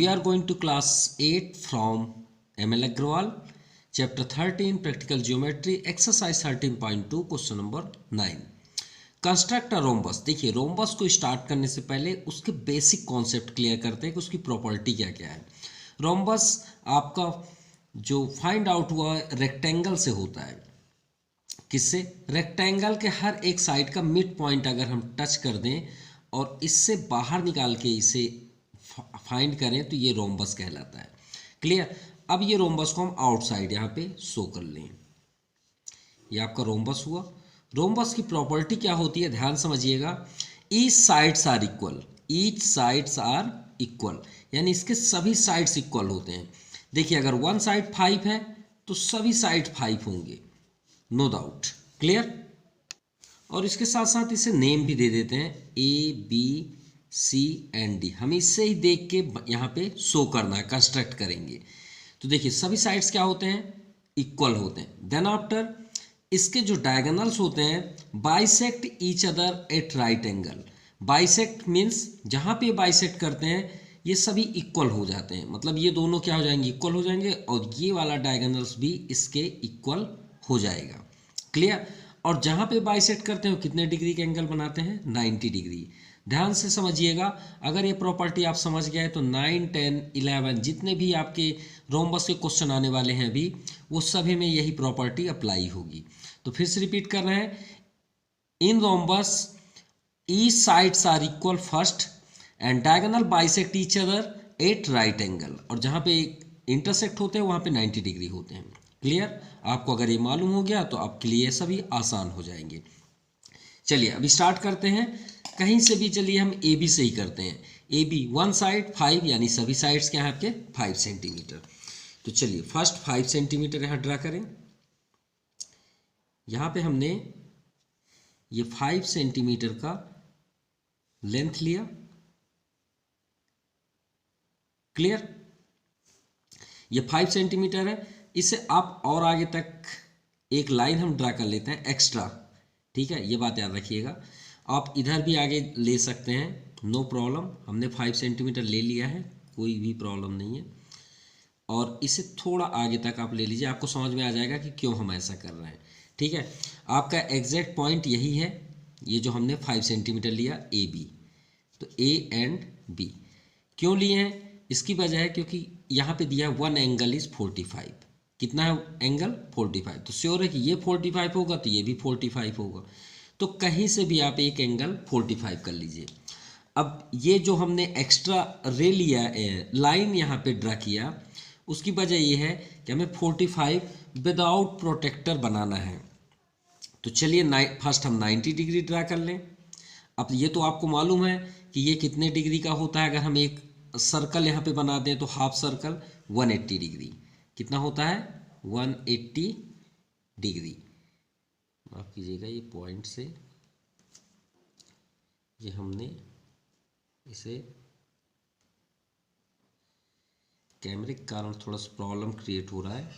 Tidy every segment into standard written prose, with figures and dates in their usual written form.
we are going to class 8 from ML Agrawal, chapter 13, practical geometry, exercise 13.2, question number 9। Construct a rhombus. देखिए, rhombus को start करने से पहले उसके basic concept clear करते हैं कि उसकी प्रॉपर्टी क्या क्या है। रोम्बस आपका जो फाइंड आउट हुआ रेक्टेंगल से होता है। किससे? रेक्टेंगल के हर एक साइड का मिड पॉइंट अगर हम टच कर दें और इससे बाहर निकाल के इसे फाइंड करें तो ये रोम्बस कहलाता है। क्लियर? अब ये रोम्बस को हम आउटसाइड यहाँ पे शो कर लें। ये आपका रोम्बस हुआ। रोम्बस की प्रॉपर्टी क्या होती है, ध्यान समझिएगा। Each sides are equal, each sides are equal, यानी इसके सभी साइड्स इक्वल होते हैं। देखिए, अगर वन साइड 5 है तो सभी साइड 5 होंगे, नो डाउट। क्लियर? और इसके साथ साथ इसे नेम भी दे देते हैं, A B C and D. हम इससे ही देख के यहाँ पे शो करना है, कंस्ट्रक्ट करेंगे। तो देखिए, सभी साइड्स क्या होते हैं, इक्वल होते हैं। देन आफ्टर इसके जो डायगोनल्स होते हैं bisect each other at right angle. Bisect means जहाँ पे बाइसेक्ट करते हैं ये सभी इक्वल हो जाते हैं, मतलब ये दोनों क्या हो जाएंगे, इक्वल हो जाएंगे, और ये वाला डायगोनल्स भी इसके इक्वल हो जाएगा। क्लियर? और जहाँ पे बाइसेक्ट करते हैं वो कितने डिग्री के एंगल बनाते हैं, 90 डिग्री। ध्यान से समझिएगा, अगर ये प्रॉपर्टी आप समझ गए तो 9, 10, 11 जितने भी आपके रोम्बस के क्वेश्चन आने वाले हैं अभी, वो सभी में यही प्रॉपर्टी अप्लाई होगी। तो फिर से रिपीट कर रहे हैं, in rhombus each sides are equal first and diagonal bisect each other at right angle, और जहाँ पे इंटरसेक्ट होते हैं वहाँ पे 90 डिग्री होते हैं। क्लियर? आपको अगर ये मालूम हो गया तो आपके लिए सभी आसान हो जाएंगे। चलिए अभी स्टार्ट करते हैं। कहीं से भी चलिए हम ए बी से ही करते हैं। ए बी वन साइड 5, यानी सभी साइड्स क्या हैं आपके 5 सेंटीमीटर। तो चलिए फर्स्ट 5 सेंटीमीटर यहाँ ड्रा करें। यहाँ पे हमने ये 5 सेंटीमीटर का लेंथ लिया। क्लियर? ये 5 सेंटीमीटर है, इसे आप और आगे तक एक लाइन हम ड्रा कर लेते हैं एक्स्ट्रा। ठीक है, ये बात याद रखिएगा। आप इधर भी आगे ले सकते हैं, नो प्रॉब्लम। हमने 5 सेंटीमीटर ले लिया है, कोई भी प्रॉब्लम नहीं है। और इसे थोड़ा आगे तक आप ले लीजिए, आपको समझ में आ जाएगा कि क्यों हम ऐसा कर रहे हैं। ठीक है, आपका एग्जैक्ट पॉइंट यही है, ये जो हमने 5 सेंटीमीटर लिया ए बी। तो ए एंड बी क्यों लिए हैं, इसकी वजह है क्योंकि यहाँ पे दिया वन एंगल इज 45। कितना है एंगल, 45। तो श्योर है कि ये 45 होगा तो ये भी 45 होगा। तो कहीं से भी आप एक एंगल 45 कर लीजिए। अब ये जो हमने एक्स्ट्रा रे लिया, लाइन यहाँ पे ड्रा किया, उसकी वजह ये है कि हमें 45 विदाउट प्रोटेक्टर बनाना है। तो चलिए फर्स्ट हम 90 डिग्री ड्रा कर लें। अब ये तो आपको मालूम है कि ये कितने डिग्री का होता है। अगर हम एक सर्कल यहाँ पे बना दें तो हाफ सर्कल 180 डिग्री। कितना होता है, 180 डिग्री। माफ कीजिएगा, ये पॉइंट से ये हमने इसे कैमरे के कारण थोड़ा सा प्रॉब्लम क्रिएट हो रहा है।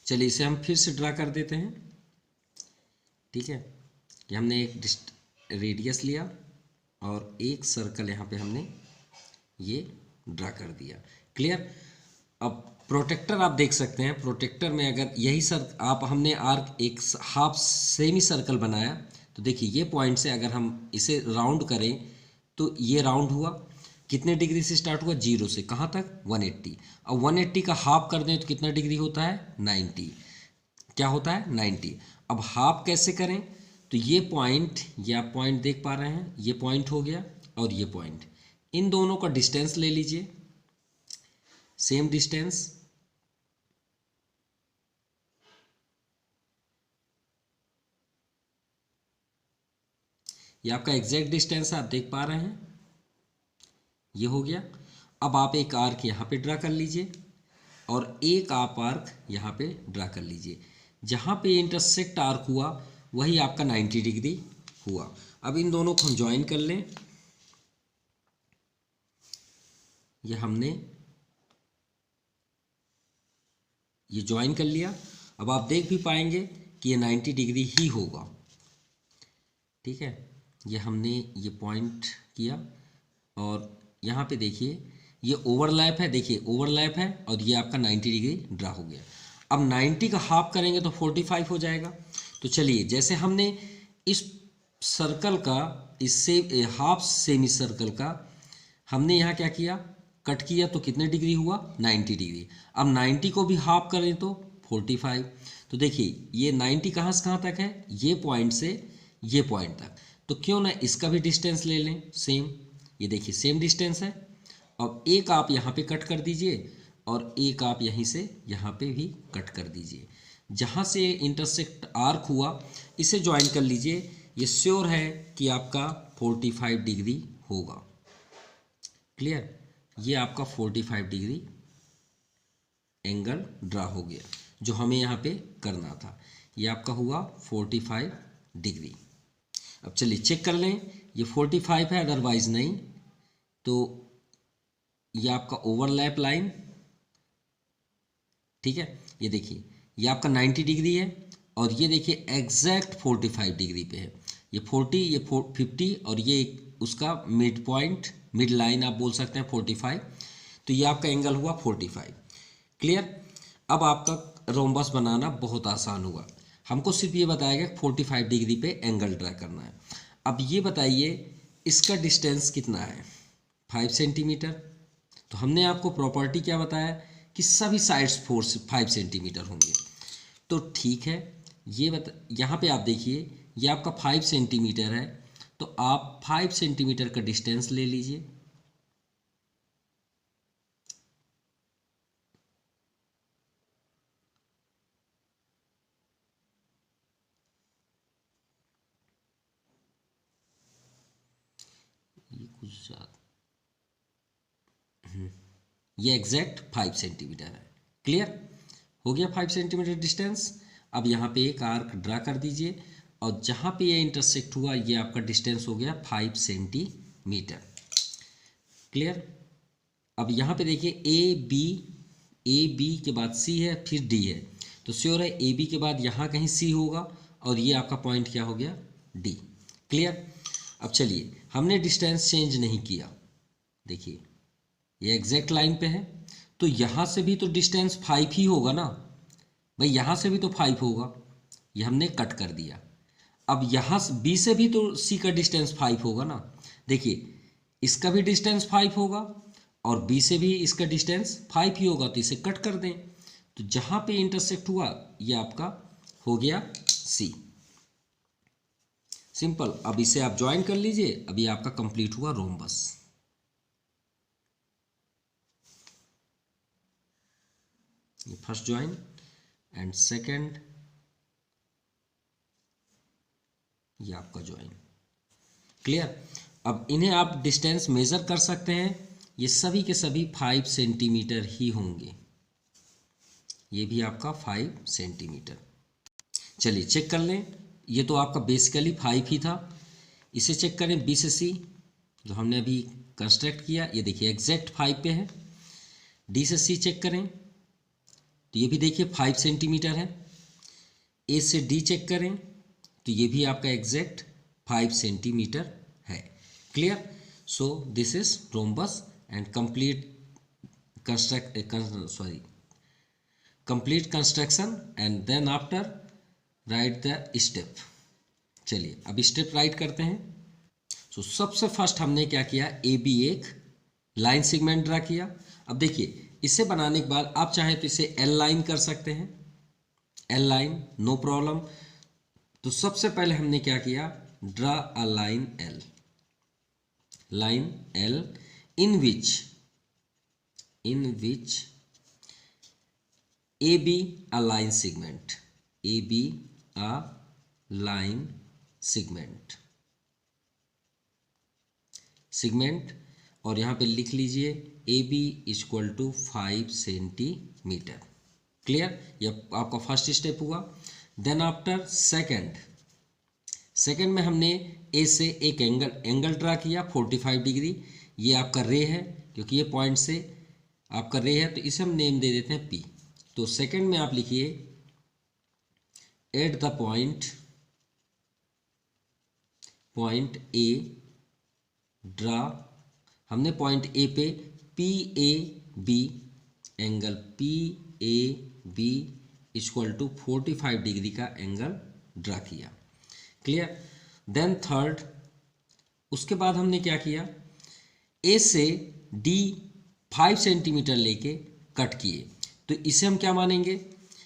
चलिए इसे हम फिर से ड्रा कर देते हैं। ठीक है, ये हमने एक रेडियस लिया और एक सर्कल यहाँ पे हमने ये ड्रा कर दिया। क्लियर? अब प्रोटेक्टर आप देख सकते हैं, प्रोटेक्टर में अगर यही हमने आर्क एक हाफ सेमी सर्कल बनाया, तो देखिए ये पॉइंट से अगर हम इसे राउंड करें तो ये राउंड हुआ। कितने डिग्री से स्टार्ट हुआ, 0 से कहाँ तक, 180। अब 180 का हाफ कर दें तो कितना डिग्री होता है, 90। क्या होता है, 90। अब हाफ कैसे करें, तो ये पॉइंट, ये आप पॉइंट देख पा रहे हैं, ये पॉइंट हो गया और ये पॉइंट, इन दोनों का डिस्टेंस ले लीजिए, सेम डिस्टेंस। ये आपका एग्जैक्ट डिस्टेंस है, आप देख पा रहे हैं, ये हो गया। अब आप एक आर्क यहाँ पे ड्रा कर लीजिए और एक आप आर्क यहाँ पे ड्रा कर लीजिए। जहाँ पे इंटरसेक्ट आर्क हुआ वही आपका 90 डिग्री हुआ। अब इन दोनों को हम ज्वाइन कर लें। ये हमने ये ज्वाइन कर लिया। अब आप देख भी पाएंगे कि ये 90 डिग्री ही होगा। ठीक है, ये हमने ये पॉइंट किया और यहाँ पे देखिए ये ओवरलैप है, देखिए ओवरलैप है और ये आपका 90 डिग्री ड्रा हो गया। अब 90 का हाफ करेंगे तो 45 हो जाएगा। तो चलिए जैसे हमने इस सर्कल का, इससे हाफ सेमी सर्कल का हमने यहाँ क्या किया, कट किया तो कितने डिग्री हुआ, 90 डिग्री। अब 90 को भी हाफ करें तो 45। तो देखिए ये 90 कहाँ से कहाँ तक है, ये पॉइंट से ये पॉइंट तक, तो क्यों ना इसका भी डिस्टेंस ले लें सेम। ये देखिए सेम डिस्टेंस है। अब एक आप यहाँ पे कट कर दीजिए और एक आप यहीं से यहाँ पे भी कट कर दीजिए। जहाँ से इंटरसेक्ट आर्क हुआ इसे ज्वाइन कर लीजिए। ये श्योर है कि आपका 45 डिग्री होगा। क्लियर, ये आपका 45 डिग्री एंगल ड्रा हो गया जो हमें यहाँ पे करना था। ये आपका हुआ 45 डिग्री। अब चलिए चेक कर लें, ये 45 है, अदरवाइज नहीं। तो ये आपका ओवरलैप लाइन, ठीक है, ये देखिए ये आपका 90 डिग्री है और ये देखिए एग्जैक्ट 45 डिग्री पे है। ये 40, ये 50 और ये उसका मिड पॉइंट, मिड लाइन आप बोल सकते हैं 45। तो ये आपका एंगल हुआ 45। क्लियर। अब आपका रोम्बस बनाना बहुत आसान हुआ। हमको सिर्फ ये बताया गया 45 डिग्री पे एंगल ड्रा करना है। अब ये बताइए इसका डिस्टेंस कितना है, 5 सेंटीमीटर। तो हमने आपको प्रॉपर्टी क्या बताया कि सभी साइड्स 5 सेंटीमीटर होंगे। तो ठीक है, ये यहाँ पे आप देखिए ये आपका 5 सेंटीमीटर है, तो आप 5 सेंटीमीटर का डिस्टेंस ले लीजिए। ये कुछ ज़्यादा, ये एग्जैक्ट 5 सेंटीमीटर है। क्लियर हो गया 5 सेंटीमीटर डिस्टेंस। अब यहाँ पे एक आर्क ड्रा कर दीजिए और जहाँ पे ये इंटरसेक्ट हुआ ये आपका डिस्टेंस हो गया 5 सेंटीमीटर। क्लियर। अब यहाँ पे देखिए ए बी के बाद सी है, फिर डी है, तो श्योर है ए बी के बाद यहाँ कहीं सी होगा और ये आपका पॉइंट क्या हो गया, डी। क्लियर। अब चलिए हमने डिस्टेंस चेंज नहीं किया, देखिए ये एग्जैक्ट लाइन पे है, तो यहाँ से भी तो डिस्टेंस 5 ही होगा ना भाई, यहाँ से भी तो 5 होगा, ये हमने कट कर दिया। अब यहाँ बी से भी तो सी का डिस्टेंस 5 होगा ना, देखिए इसका भी डिस्टेंस 5 होगा और बी से भी इसका डिस्टेंस 5 ही होगा, तो इसे कट कर दें। तो जहाँ पे इंटरसेक्ट हुआ ये आपका हो गया सी। सिंपल। अब इसे आप ज्वाइन कर लीजिए, अब ये आपका कंप्लीट हुआ रोम्बस। ये फर्स्ट ज्वाइन एंड सेकंड ये आपका ज्वाइन। क्लियर। अब इन्हें आप डिस्टेंस मेजर कर सकते हैं, ये सभी के सभी 5 सेंटीमीटर ही होंगे। ये भी आपका 5 सेंटीमीटर। चलिए चेक कर लें, ये तो आपका बेसिकली 5 ही था। इसे चेक करें बी से सी जो हमने अभी कंस्ट्रक्ट किया, ये देखिए एग्जैक्ट 5 पे है। डी से सी चेक करें तो ये भी देखिए 5 सेंटीमीटर है। ए से डी चेक करें तो ये भी आपका एग्जैक्ट 5 सेंटीमीटर है। Clear. So this is rhombus and complete construction and then after write the step. चलिए अब स्टेप राइट करते हैं। सो सबसे फर्स्ट हमने क्या किया, ए बी एक लाइन सेगमेंट ड्रा किया। अब देखिए इसे बनाने के बाद आप चाहें तो इसे एल लाइन कर सकते हैं, एल लाइन नो प्रॉब्लम। तो सबसे पहले हमने क्या किया, draw a line L, line L in which A B a line segment, A B a line segment और यहाँ पे लिख लीजिए A B equal to 5 centimetre. Clear. यह आपका फर्स्ट स्टेप हुआ। देन आफ्टर सेकंड में हमने ए से एक एंगल ड्रा किया 45 डिग्री। ये आपका रे है, क्योंकि ये पॉइंट से आपका रे है तो इसे हम नेम दे देते हैं पी। तो सेकंड में आप लिखिए at the point point A draw, हमने पॉइंट ए पे P A B, angle P A B equal to 45 degree का एंगल ड्रा किया। क्लियर। देन थर्ड, उसके बाद हमने क्या किया, ए से डी 5 सेंटीमीटर लेके कट किए। तो इसे हम क्या मानेंगे,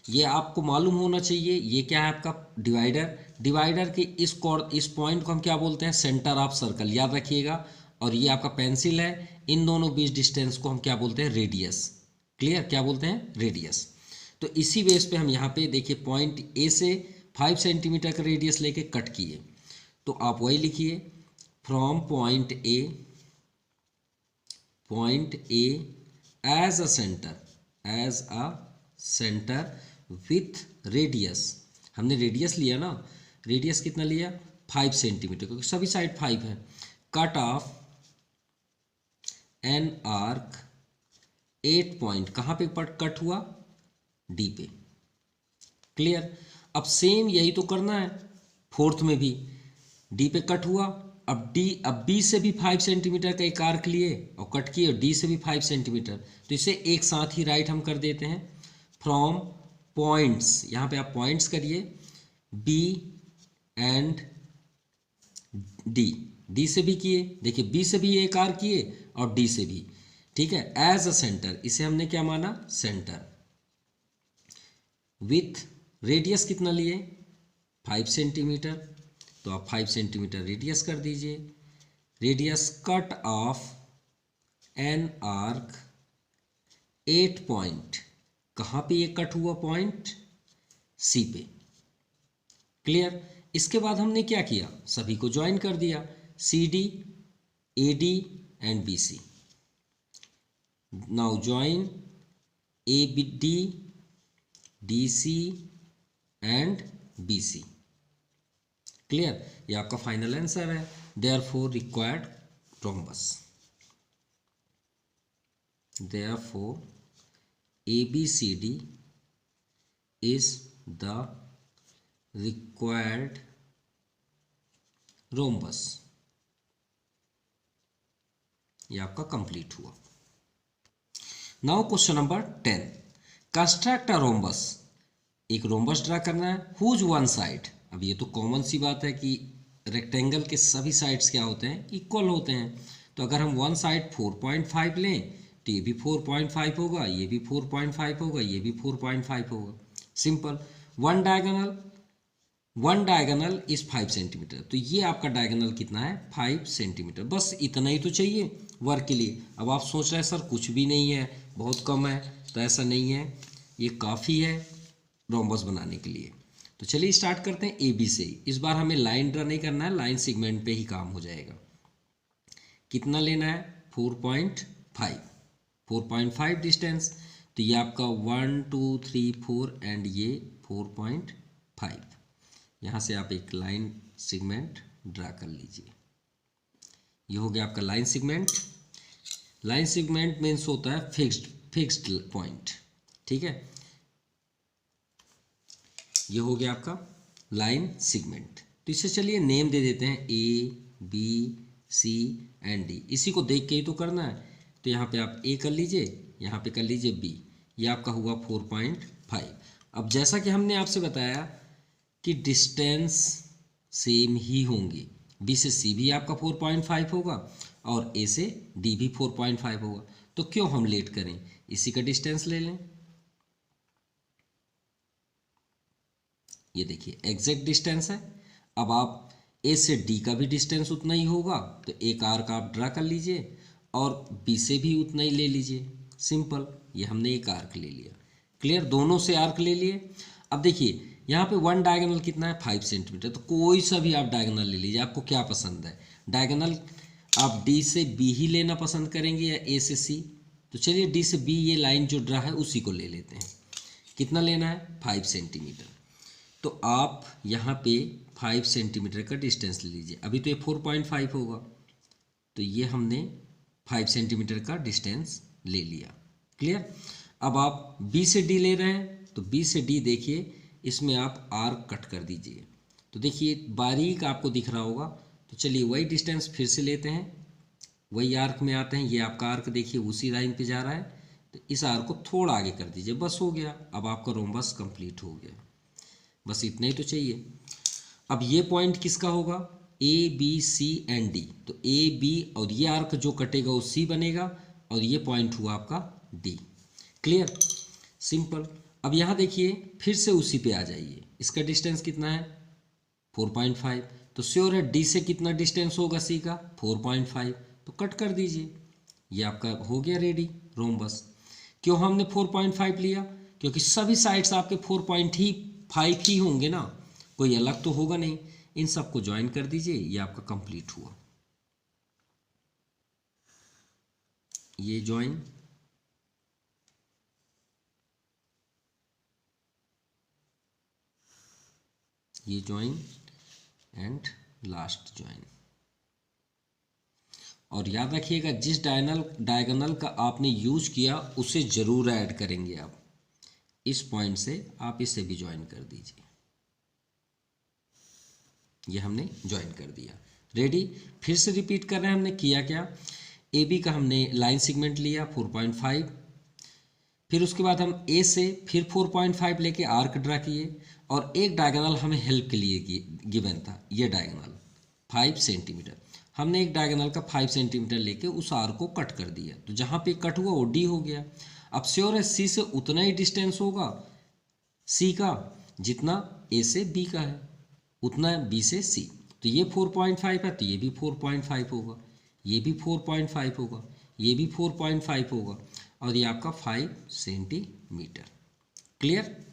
ये आपको मालूम होना चाहिए, ये क्या है आपका डिवाइडर। डिवाइडर के इस पॉइंट को हम क्या बोलते हैं, सेंटर ऑफ सर्कल, याद रखिएगा। और ये आपका पेंसिल है, इन दोनों बीच डिस्टेंस को हम क्या बोलते हैं, रेडियस। क्लियर, क्या बोलते हैं, रेडियस। तो इसी बेस पे हम यहाँ पे देखिए पॉइंट ए से 5 सेंटीमीटर का रेडियस लेके कट किए। तो आप वही लिखिए, from point A as a centre with radius, हमने रेडियस लिया ना, रेडियस कितना लिया, 5 सेंटीमीटर, क्योंकि सभी साइड 5 है। Cut off an arc 8 point, कहाँ पे कट हुआ, डी पे। क्लियर। अब सेम यही तो करना है फोर्थ में भी, डी पे कट हुआ, अब बी से भी 5 सेंटीमीटर का एक आर्क लिए और कट किए, और डी से भी 5 सेंटीमीटर, तो इसे एक साथ ही राइट हम कर देते हैं। फ्रॉम पॉइंट्स, यहाँ पे आप पॉइंट्स करिए, बी एंड डी से भी किए, देखिए बी से भी एक आर्क किए और डी से भी, ठीक है। एज अ सेंटर, इसे हमने क्या माना, सेंटर, विथ रेडियस कितना लिए, 5 सेंटीमीटर, तो आप 5 सेंटीमीटर रेडियस कर दीजिए। Radius cut off an arc 8 point, कहाँ पे ये कट हुआ, पॉइंट सी पे। क्लियर। इसके बाद हमने क्या किया, सभी को ज्वाइन कर दिया, C D, A D and B C. Now join A B D, D C and B C. Clear, ये आपका फाइनल आंसर है। Therefore required rhombus, therefore ABCD is the required rhombus। ये आपका कंप्लीट हुआ। Now question number 10, construct a rhombus, एक rhombus draw करना है, whose one side. अब ये तो कॉमन सी बात है कि रेक्टेंगल के सभी साइड्स क्या होते हैं, इक्वल होते हैं। तो अगर हम वन साइड 4.5 लें तो ये भी 4.5 होगा, ये भी 4.5 होगा, ये भी 4.5 होगा। Simple. One diagonal is 5 centimetre, तो ये आपका डायगोनल कितना है, 5 सेंटीमीटर। बस इतना ही तो चाहिए वर्क के लिए। अब आप सोच रहे हैं सर कुछ भी नहीं है, बहुत कम है, तो ऐसा नहीं है, ये काफ़ी है रोम्बस बनाने के लिए। तो चलिए स्टार्ट करते हैं ए बी से। इस बार हमें लाइन ड्रा नहीं करना है, लाइन सेगमेंट पे ही काम हो जाएगा। कितना लेना है, 4.5 डिस्टेंस, तो ये आपका 1 2 3 4 एंड ये 4.5। यहाँ से आप एक लाइन सेगमेंट ड्रा कर लीजिए। ये हो गया आपका line segment. Line segment means होता है फिक्स्ड पॉइंट, ठीक है। ये हो गया आपका लाइन सेगमेंट। तो इसे चलिए नेम दे देते हैं A B C and D. इसी को देख के ही तो करना है, तो यहाँ पे आप ए कर लीजिए, यहाँ पे कर लीजिए बी, ये आपका हुआ 4.5। अब जैसा कि हमने आपसे बताया कि डिस्टेंस सेम ही होंगी, बी से सी भी आपका 4.5 होगा और ए से डी भी 4.5 होगा। तो क्यों हम लेट करें, इसी का डिस्टेंस ले लें। ये देखिए एग्जैक्ट डिस्टेंस है। अब आप ए से डी का भी डिस्टेंस उतना ही होगा, तो एक आर्क आप ड्रा कर लीजिए और बी से भी उतना ही ले लीजिए। सिंपल, ये हमने एक आर्क ले लिया। क्लियर, दोनों से आर्क ले लिए। अब देखिए यहाँ पे वन डायगोनल कितना है, 5 सेंटीमीटर, तो कोई सा भी आप डायगोनल ले लीजिए, आपको क्या पसंद है। डायगोनल आप डी से बी ही लेना पसंद करेंगे या ए से सी, तो चलिए डी से बी ये लाइन जो ड्रा है उसी को ले लेते हैं। कितना लेना है, 5 सेंटीमीटर। तो आप यहाँ पे 5 सेंटीमीटर का डिस्टेंस ले लीजिए। अभी तो ये 4.5 होगा, तो ये हमने 5 सेंटीमीटर का डिस्टेंस ले लिया। क्लियर। अब आप बी से डी ले रहे हैं, तो बी से डी देखिए इसमें आप आर्क कट कर दीजिए। तो देखिए बारीक आपको दिख रहा होगा, तो चलिए वही डिस्टेंस फिर से लेते हैं, वही आर्क में आते हैं। ये आपका आर्क देखिए उसी लाइन पे जा रहा है, तो इस आर्क को थोड़ा आगे कर दीजिए, बस हो गया। अब आपका रोम्बस कंप्लीट हो गया। बस इतना ही तो चाहिए। अब ये पॉइंट किसका होगा, A B C and D. तो ए बी और ये आर्क जो कटेगा वो सी बनेगा, और ये पॉइंट हुआ आपका डी। Clear, simple. अब यहाँ देखिए फिर से उसी पे आ जाइए। इसका डिस्टेंस कितना है 4.5, तो श्योर है डी से कितना डिस्टेंस होगा सी का 4.5, तो कट कर दीजिए। ये आपका हो गया रेडी रोम्बस। क्यों हमने 4.5 लिया, क्योंकि सभी साइड्स आपके 4.5 ही होंगे ना, कोई अलग तो होगा नहीं। इन सबको ज्वाइन कर दीजिए, ये आपका कंप्लीट हुआ। ये ज्वाइन, ये ज्वाइन एंड लास्ट ज्वाइन। और याद रखिएगा जिस डायगोनल का आपने यूज किया उसे जरूर ऐड करेंगे आप। इस पॉइंट से आप इसे भी ज्वाइन कर दीजिए। ये हमने ज्वाइन कर दिया, रेडी। फिर से रिपीट कर रहे हैं, हमने किया क्या, ए बी का हमने लाइन सेगमेंट लिया 4.5, फिर उसके बाद हम ए से फिर 4.5 लेके आर्क ड्रा किए, और एक डायगोनल हमें हेल्प के लिए गिवन था, ये डायगोनल 5 सेंटीमीटर। हमने एक डायगोनल का 5 सेंटीमीटर लेके उस आर्क को कट कर दिया, तो जहाँ पे कट हुआ वो डी हो गया। अब श्योर है सी से उतना ही डिस्टेंस होगा सी का जितना ए से बी का है, उतना बी से सी। तो ये 4.5 है, तो ये भी 4.5 होगा, ये भी 4.5 होगा, ये भी 4.5 होगा, और ये आपका 5 सेंटीमीटर। क्लियर।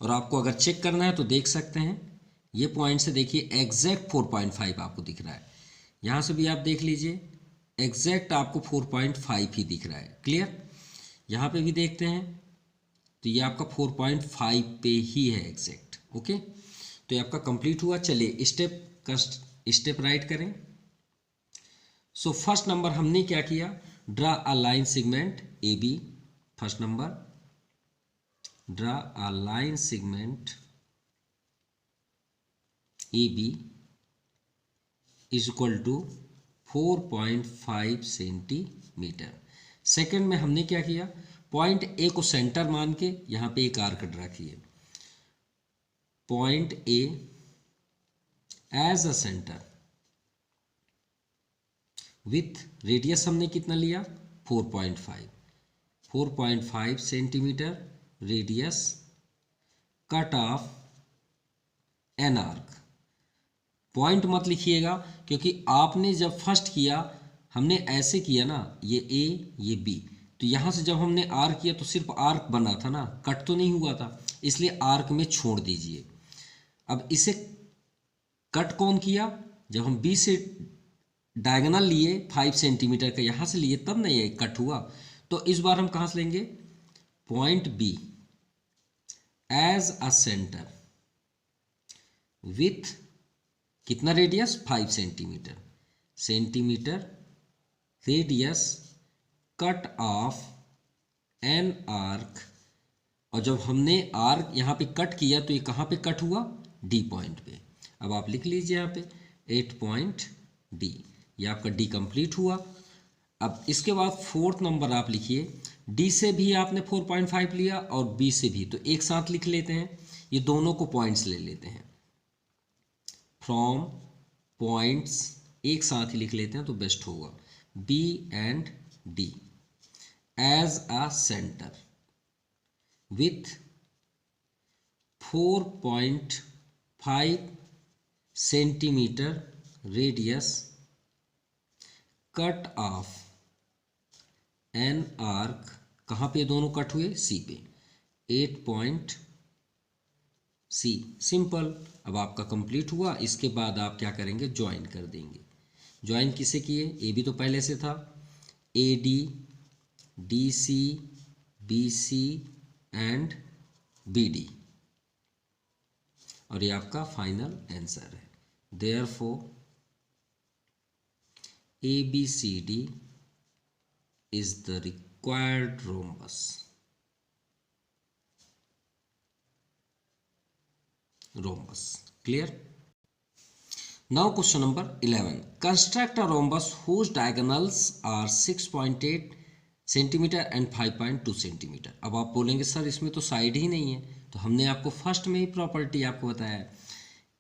और आपको अगर चेक करना है तो देख सकते हैं, ये पॉइंट से देखिए एग्जैक्ट 4.5 आपको दिख रहा है। यहाँ से भी आप देख लीजिए एग्जैक्ट आपको 4.5 ही दिख रहा है। क्लियर। यहाँ पे भी देखते हैं तो ये आपका 4.5 पे ही है एग्जैक्ट। ओके, तो ये आपका कंप्लीट हुआ। चलिए स्टेप राइट करें। सो फर्स्ट नंबर हमने क्या किया, draw a line segment A B. First number, draw a line segment A B is equal to 4.5 centimetre. Second में हमने क्या किया, पॉइंट ए को सेंटर मान के यहाँ पे एक आर्क ड्रा किए, point A as a centre with radius हमने कितना लिया 4.5 centimetre radius, cut off an arc. Point मत लिखिएगा क्योंकि आपने जब फर्स्ट किया हमने ऐसे किया ना, ये ए ये बी, तो यहाँ से जब हमने आर्क किया तो सिर्फ आर्क बना था ना, कट तो नहीं हुआ था, इसलिए आर्क में छोड़ दीजिए। अब इसे कट कौन किया, जब हम बी से डायगोनल लिए 5 सेंटीमीटर का, यहाँ से लिए तब नहीं ये कट हुआ। तो इस बार हम कहाँ से लेंगे, point B as a centre with कितना radius 5 centimetre radius, cut off an arc. और जब हमने आर्क यहाँ पे कट किया तो ये कहाँ पे कट हुआ, डी पॉइंट पे। अब आप लिख लीजिए यहाँ पे 8 पॉइंट डी, ये आपका डी कंप्लीट हुआ। अब इसके बाद फोर्थ नंबर आप लिखिए, डी से भी आपने 4.5 लिया और बी से भी, तो एक साथ लिख लेते हैं, ये दोनों को पॉइंट्स ले लेते हैं, फ्रॉम पॉइंट्स एक साथ ही लिख लेते हैं तो बेस्ट होगा, B and D as a centre with 4.5 centimetre radius, cut off an arc. कहाँ पे दोनों कट हुए, सी पे, 8 पॉइंट सी। सिंपल। अब आपका कंप्लीट हुआ। इसके बाद आप क्या करेंगे, ज्वाइन कर देंगे। ज्वाइन किसे किए, ए बी तो पहले से था, A D, D C, B C and B D, और ये आपका फाइनल आंसर है। Therefore A B C D is the required rhombus. Clear. Now question number 11, construct a rhombus whose diagonals are 6.8 centimetre and 5.2 centimetre. अब आप बोलेंगे sir इसमें तो side ही नहीं है, तो हमने आपको फर्स्ट में ही प्रॉपर्टी आपको बताया है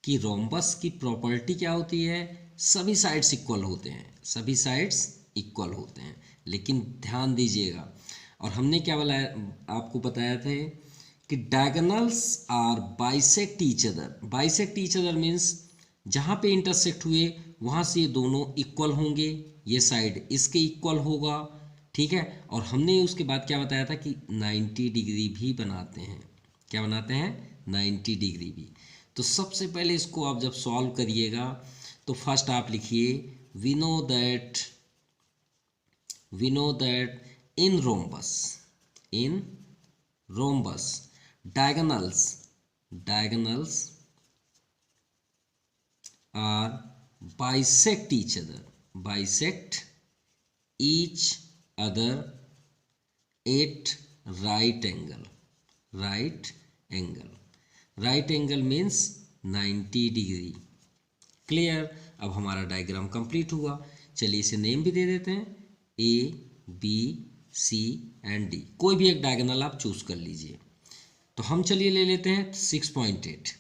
कि रोम्बस की प्रॉपर्टी क्या होती है, सभी साइड्स इक्वल होते हैं, सभी साइड्स इक्वल होते हैं। लेकिन ध्यान दीजिएगा, और हमने क्या बोला आपको बताया था कि diagonals are bisect each other. Bisect each other means जहाँ पे इंटरसेक्ट हुए वहाँ से ये दोनों इक्वल होंगे, ये साइड इसके इक्वल होगा, ठीक है। और हमने उसके बाद क्या बताया था कि 90 डिग्री भी बनाते हैं। क्या बनाते हैं? 90 डिग्री भी। तो सबसे पहले इसको आप जब सॉल्व करिएगा तो फर्स्ट आप लिखिए we know that in rhombus diagonals are bisect each other at right angle means 90 degree. Clear? अब हमारा डायग्राम कंप्लीट हुआ। चलिए इसे नेम भी दे देते हैं, A, B, C and D। कोई भी एक डायगोनल आप चूज कर लीजिए। तो हम चलिए ले लेते हैं 6.8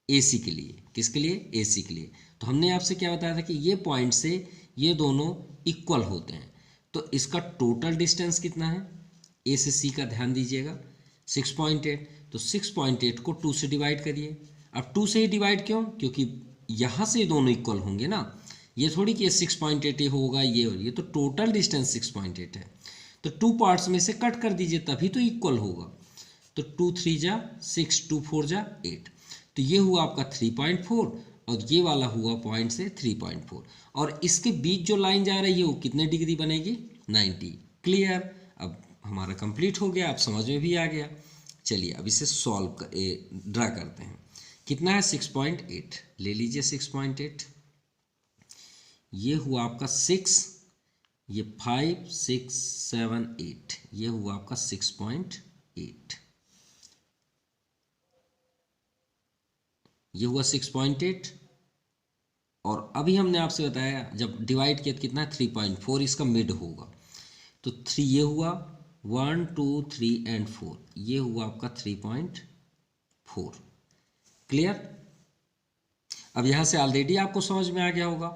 AC के लिए। किसके लिए? AC के लिए। तो हमने आपसे क्या बताया था कि ये पॉइंट से ये दोनों इक्वल होते हैं, तो इसका टोटल डिस्टेंस कितना है? A से C का ध्यान दीजिएगा 6.8। तो 6.8 को 2 से डिवाइड करिए। अब 2 से ही डिवाइड क्यों? क्योंकि यहाँ से दोनों इक्वल होंगे ना, ये थोड़ी कि 6.8 होगा ये तो टोटल डिस्टेंस 6.8 है। तो 2 पार्ट्स में से कट कर दीजिए तभी तो इक्वल होगा। तो 2 3 जा 6, 2 4 जा 8। तो ये हुआ आपका 3.4 और ये वाला हुआ पॉइंट से 3.4, और इसके बीच जो लाइन जा रही है वो कितने डिग्री बनेगी? 90। क्लियर? अब हमारा कंप्लीट हो गया, अब समझ में भी आ गया। चलिए अब इसे सॉल्व ड्रा करते हैं। कितना है? 6.8 ले लीजिए। 6.8 ये हुआ आपका 6, ये 5 6 7 8, ये हुआ आपका 6.8, ये हुआ 6.8। और अभी हमने आपसे बताया जब डिवाइड किया तो कितना है? 3.4 इसका मिड होगा। तो 3 ये हुआ, 1 2 3 एंड 4, ये हुआ आपका 3.4। क्लियर? अब यहाँ से ऑलरेडी आपको समझ में आ गया होगा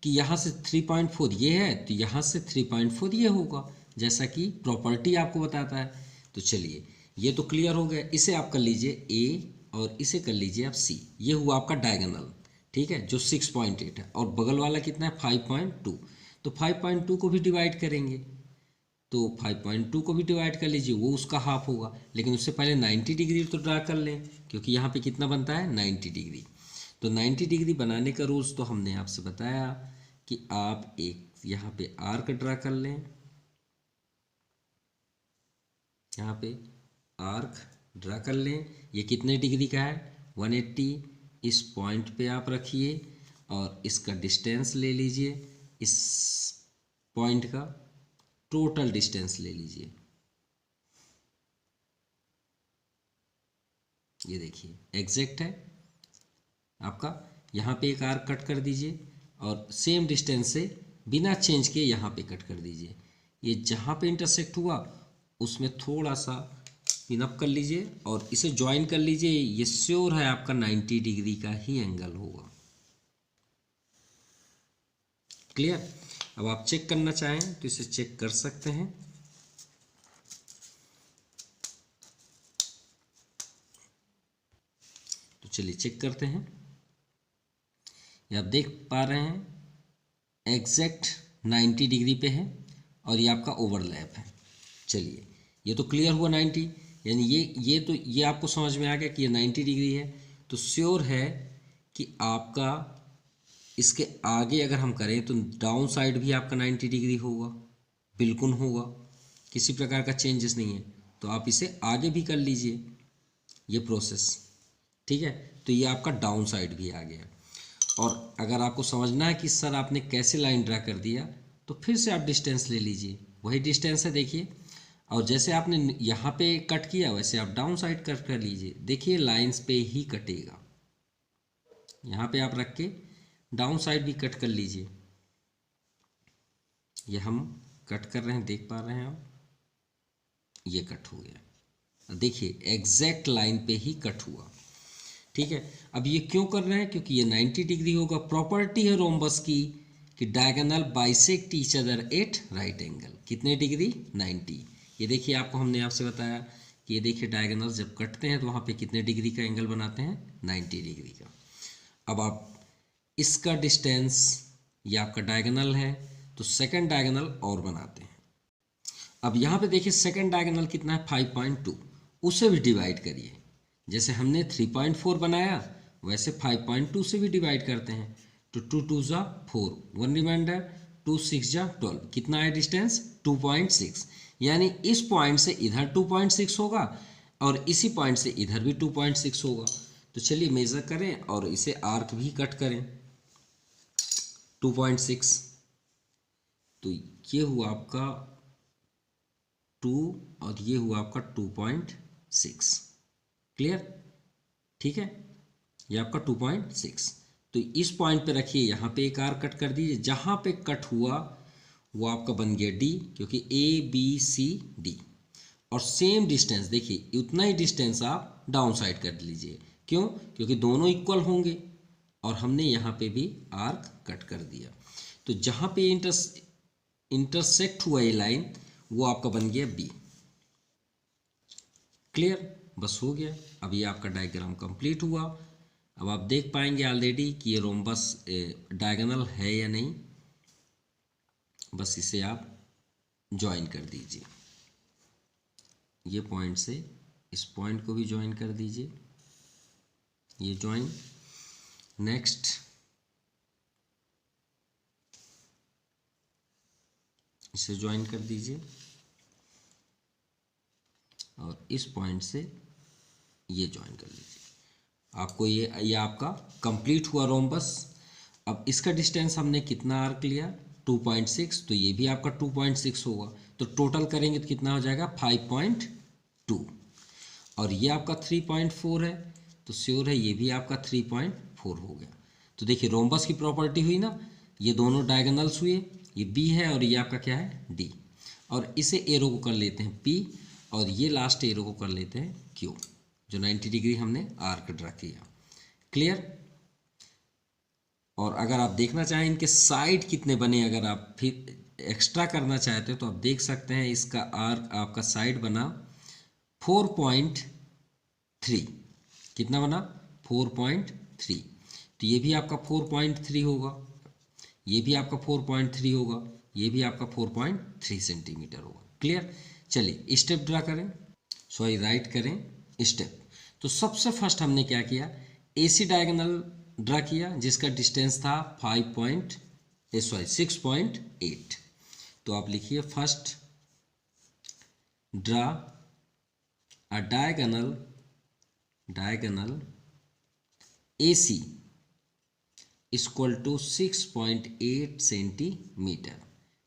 कि यहाँ से 3.4 ये है तो यहाँ से 3.4 ये होगा, जैसा कि प्रॉपर्टी आपको बताता है। तो चलिए ये तो क्लियर हो गया। इसे आप कर लीजिए A और इसे कर लीजिए आप C। ये हुआ आपका डायगोनल, ठीक है, जो 6.8 है। और बगल वाला कितना है? 5.2। तो 5.2 को भी डिवाइड करेंगे, तो 5.2 को भी डिवाइड कर लीजिए, वो उसका हाफ होगा। लेकिन उससे पहले 90 डिग्री तो ड्रा कर लें, क्योंकि यहाँ पे कितना बनता है? 90 डिग्री। तो 90 डिग्री बनाने का रूल्स तो हमने आपसे बताया कि आप एक यहाँ पे आर्क ड्रा कर लें, यहाँ पे आर्क ड्रा कर लें। ये कितने डिग्री का है? 180। इस पॉइंट पे आप रखिए और इसका डिस्टेंस ले लीजिए, इस पॉइंट का टोटल डिस्टेंस ले लीजिए। ये देखिए एग्जैक्ट है आपका। यहाँ पे एक आर्क कट कर दीजिए और सेम डिस्टेंस से बिना चेंज किए यहाँ पे कट कर दीजिए। ये जहाँ पे इंटरसेक्ट हुआ उसमें थोड़ा सा पिनअप कर लीजिए और इसे ज्वाइन कर लीजिए। ये श्योर है आपका 90 डिग्री का ही एंगल होगा। क्लियर? अब आप चेक करना चाहें तो इसे चेक कर सकते हैं। तो चलिए चेक करते हैं। ये आप देख पा रहे हैं एग्जैक्ट 90 डिग्री पे है और ये आपका ओवरलैप है। चलिए ये तो क्लियर हुआ 90, यानी ये आपको समझ में आ गया कि ये 90 डिग्री है। तो श्योर है कि आपका इसके आगे अगर हम करें तो डाउन साइड भी आपका 90 डिग्री होगा, बिल्कुल होगा, किसी प्रकार का चेंजेस नहीं है। तो आप इसे आगे भी कर लीजिए ये प्रोसेस, ठीक है। तो ये आपका डाउन साइड भी आ गया। और अगर आपको समझना है कि सर आपने कैसे लाइन ड्रा कर दिया, तो फिर से आप डिस्टेंस ले लीजिए, वही डिस्टेंस है देखिए। और जैसे आपने यहाँ पे कट किया वैसे आप डाउन साइड कट कर लीजिए। देखिए लाइंस पे ही कटेगा। यहाँ पे आप रख के डाउन साइड भी कट कर लीजिए। ये हम कट कर रहे हैं, देख पा रहे हैं आप, ये कट हो गया। देखिए एग्जैक्ट लाइन पे ही कट हुआ। ठीक है, अब ये क्यों कर रहे हैं, क्योंकि ये 90 डिग्री होगा। प्रॉपर्टी है रोम्बस की कि diagonal bisect each other at right angle. कितने डिग्री? 90। ये देखिए आपको हमने आपसे बताया कि ये देखिए डायगोनल जब कटते हैं तो वहाँ पे कितने डिग्री का एंगल बनाते हैं? 90 डिग्री का। अब आप इसका डिस्टेंस, ये आपका डायगोनल है तो सेकंड डायगोनल और बनाते हैं। अब यहाँ पे देखिए सेकंड डायगोनल कितना है? 5.2। उसे भी डिवाइड करिए, जैसे हमने 3.4 बनाया वैसे 5.2 से भी डिवाइड करते हैं। तो 2 2 जा 4, 1 रिमाइंडर, 2 6 जा 12। कितना है डिस्टेंस? 2.6। यानी इस पॉइंट से इधर 2.6 होगा और इसी पॉइंट से इधर भी 2.6 होगा। तो चलिए मेज़र करें और इसे आर्क भी कट करें। 2.6 तो ये हुआ आपका 2 और ये हुआ आपका 2.6। क्लियर? ठीक है, ये आपका 2.6। तो इस पॉइंट पे रखिए, यहाँ पे एक आर्क कट कर दीजिए। जहाँ पे कट हुआ वो आपका बन गया डी, क्योंकि ए बी सी डी। और सेम डिस्टेंस देखिए, उतना ही डिस्टेंस आप डाउन साइड कर लीजिए। क्यों? क्योंकि दोनों इक्वल होंगे और हमने यहाँ पे भी आर्क कट कर दिया। तो जहाँ पे इंटरसेक्ट हुआ ये लाइन वो आपका बन गया बी। क्लियर? बस हो गया। अब ये आपका डायग्राम कंप्लीट हुआ। अब आप देख पाएंगे ऑलरेडी कि ये रोम्बस डायगोनल है या नहीं। बस इसे आप ज्वाइन कर दीजिए, ये पॉइंट से इस पॉइंट को भी ज्वाइन कर दीजिए, ये ज्वाइन। नेक्स्ट इसे ज्वाइन कर दीजिए और इस पॉइंट से ये ज्वाइन कर लीजिए। आपको ये आपका कंप्लीट हुआ रोम्बस। अब इसका डिस्टेंस हमने कितना आर्क लिया? 2.6। तो ये भी आपका 2.6 होगा। तो टोटल करेंगे तो कितना हो जाएगा? 5.2। और ये आपका 3.4 है तो श्योर है ये भी आपका 3.4 हो गया। तो देखिए रोम्बस की प्रॉपर्टी हुई ना, ये दोनों डायगोनल्स हुए, ये बी है और ये आपका क्या है? डी। और इसे एरो को कर लेते हैं पी और ये लास्ट एरो को कर लेते हैं क्यू, जो 90 डिग्री हमने आर्क ड्रा किया। क्लियर? और अगर आप देखना चाहें इनके साइड कितने बने, अगर आप फिर एक्स्ट्रा करना चाहते हो तो आप देख सकते हैं इसका आर्क आपका साइड बना 4.3। कितना बना? 4.3। तो ये भी आपका 4.3 होगा, ये भी आपका 4.3 होगा, ये भी आपका 4.3 सेंटीमीटर होगा। क्लियर? चलिए स्टेप ड्रा करें, सॉरी राइट करें स्टेप। तो सबसे फर्स्ट हमने क्या किया? एसी डायगोनल ड्रा किया जिसका डिस्टेंस था 6.8। तो आप लिखिए first draw a diagonal AC equal to 6.8 centimetre.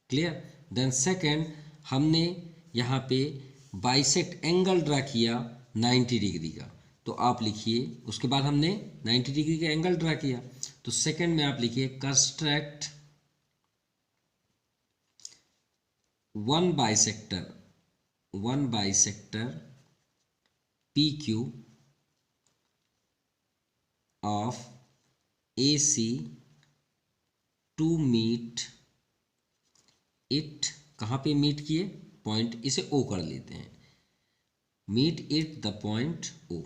Clear? Then second हमने यहाँ पे बाइसेक्ट एंगल ड्रा किया 90 डिग्री का। तो आप लिखिए, उसके बाद हमने 90 डिग्री का एंगल ड्रा किया तो सेकंड में आप लिखिए construct one bisector PQ of AC to meet it. कहाँ पे मीट किए? पॉइंट, इसे O कर लेते हैं, meet it the point O।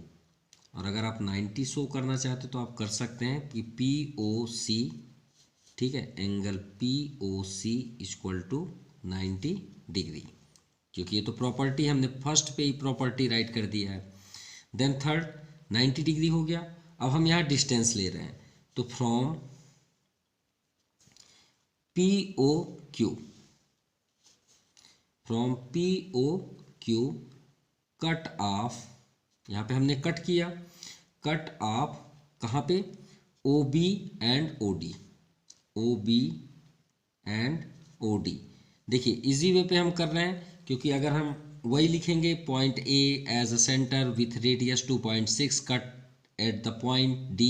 और अगर आप 90 शो करना चाहते तो आप कर सकते हैं कि POC, ठीक है, angle POC equal to 90 degree, क्योंकि ये तो प्रॉपर्टी हमने फर्स्ट पे ही प्रॉपर्टी राइट कर दिया है। देन थर्ड 90 डिग्री हो गया। अब हम यहाँ डिस्टेंस ले रहे हैं तो फ्रॉम POQ कट ऑफ, यहाँ पे हमने कट किया, कट ऑफ कहाँ पे? OB and OD। देखिए इजी वे पे हम कर रहे हैं, क्योंकि अगर हम वही लिखेंगे point A as a centre with radius 2.6 cut at the point D,